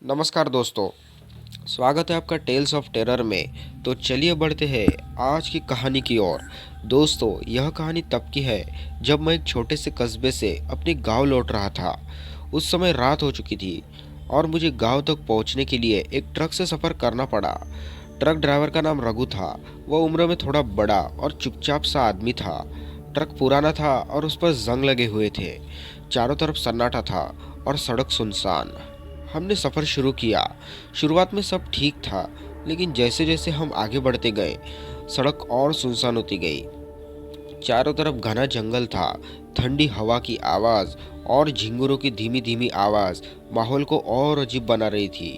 नमस्कार दोस्तों, स्वागत है आपका टेल्स ऑफ टेरर में। तो चलिए बढ़ते हैं आज की कहानी की ओर। दोस्तों, यह कहानी तब की है जब मैं एक छोटे से कस्बे से अपने गांव लौट रहा था। उस समय रात हो चुकी थी और मुझे गांव तक पहुंचने के लिए एक ट्रक से सफ़र करना पड़ा। ट्रक ड्राइवर का नाम रघु था। वह उम्र में थोड़ा बड़ा और चुपचाप सा आदमी था। ट्रक पुराना था और उस पर जंग लगे हुए थे। चारों तरफ सन्नाटा था और सड़क सुनसान। हमने सफ़र शुरू किया। शुरुआत में सब ठीक था, लेकिन जैसे जैसे हम आगे बढ़ते गए सड़क और सुनसान होती गई। चारों तरफ घना जंगल था। ठंडी हवा की आवाज़ और झिंगुरों की धीमी धीमी आवाज़ माहौल को और अजीब बना रही थी।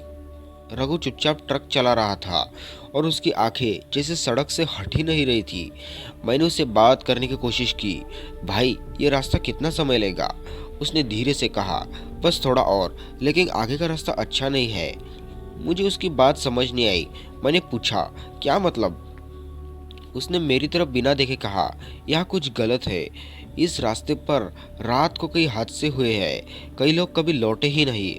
रघु चुपचाप ट्रक चला रहा था और उसकी आंखें जैसे सड़क से हट ही नहीं रही थी। मैंने उससे बात करने की कोशिश की। भाई, ये रास्ता कितना समय लेगा? उसने धीरे से कहा। बस थोड़ा और, लेकिन आगे का रास्ता अच्छा नहीं है। मुझे उसकी बात समझ नहीं आई। मैंने पूछा, क्या मतलब? उसने मेरी तरफ बिना देखे कहा, यहाँ कुछ गलत है। इस रास्ते पर रात को कई हादसे हुए हैं। कई लोग कभी लौटे ही नहीं।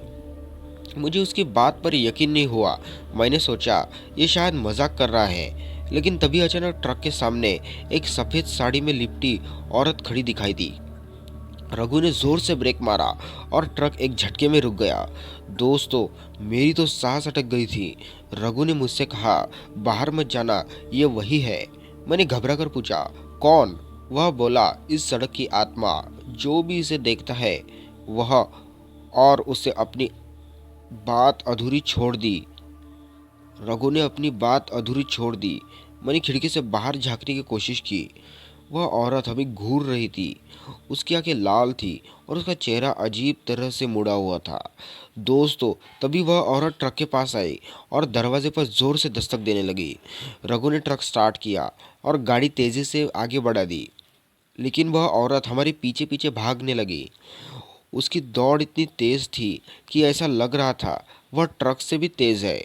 मुझे उसकी बात पर यकीन नहीं हुआ। मैंने सोचा ये शायद मजाक कर रहा है, लेकिन तभी अचानक ट्रक के सामने एक सफ़ेद साड़ी में लिपटी औरत खड़ी दिखाई दी। रघु ने जोर से ब्रेक मारा और ट्रक एक झटके में रुक गया। दोस्तों, मेरी तो सांस अटक गई थी। रघु ने मुझसे कहा, बाहर मत जाना, ये वही है। मैंने घबरा कर पूछा, कौन? वह बोला, इस सड़क की आत्मा, जो भी इसे देखता है वह। और उसे अपनी बात अधूरी छोड़ दी। रघु ने अपनी बात अधूरी छोड़ दी। मैंने खिड़की से बाहर झांकने की कोशिश की। वह औरत हमें घूर रही थी। उसकी आंखें लाल थी और उसका चेहरा अजीब तरह से मुड़ा हुआ था। दोस्तों, तभी वह औरत ट्रक के पास आई और दरवाजे पर जोर से दस्तक देने लगी। रघु ने ट्रक स्टार्ट किया और गाड़ी तेजी से आगे बढ़ा दी, लेकिन वह औरत हमारे पीछे पीछे भागने लगी। उसकी दौड़ इतनी तेज थी कि ऐसा लग रहा था वह ट्रक से भी तेज है।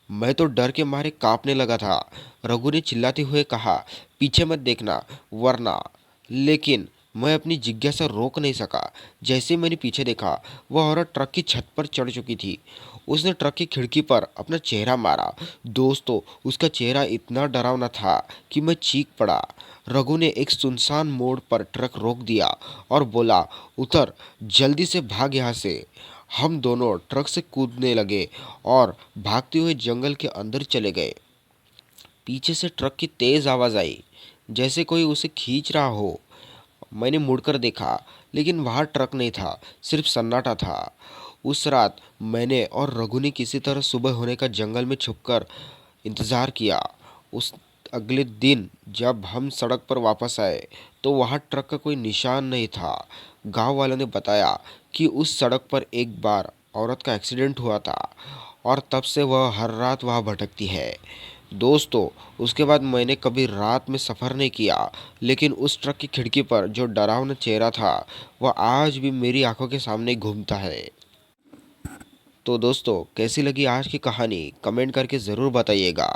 मैं तो डर के मारे कांपने लगा था। रघु ने चिल्लाते हुए कहा, पीछे मत देखना, वरना। लेकिन मैं अपनी जिज्ञासा रोक नहीं सका। जैसे ही मैंने पीछे देखा, वह औरत ट्रक की छत पर चढ़ चुकी थी। उसने ट्रक की खिड़की पर अपना चेहरा मारा। दोस्तों, उसका चेहरा इतना डरावना था कि मैं चीख पड़ा। रघु ने एक सुनसान मोड़ पर ट्रक रोक दिया और बोला, उतर, जल्दी से भाग यहाँ से। हम दोनों ट्रक से कूदने लगे और भागते हुए जंगल के अंदर चले गए। पीछे से ट्रक की तेज आवाज़ आई, जैसे कोई उसे खींच रहा हो। मैंने मुड़कर देखा, लेकिन वहाँ ट्रक नहीं था, सिर्फ सन्नाटा था। उस रात मैंने और रघु ने किसी तरह सुबह होने का जंगल में छुपकर इंतज़ार किया। उस अगले दिन जब हम सड़क पर वापस आए तो वहाँ ट्रक का कोई निशान नहीं था। गांव वालों ने बताया कि उस सड़क पर एक बार औरत का एक्सीडेंट हुआ था और तब से वह हर रात वहाँ भटकती है। दोस्तों, उसके बाद मैंने कभी रात में सफ़र नहीं किया, लेकिन उस ट्रक की खिड़की पर जो डरावना चेहरा था वह आज भी मेरी आंखों के सामने घूमता है। तो दोस्तों, कैसी लगी आज की कहानी? कमेंट करके ज़रूर बताइएगा।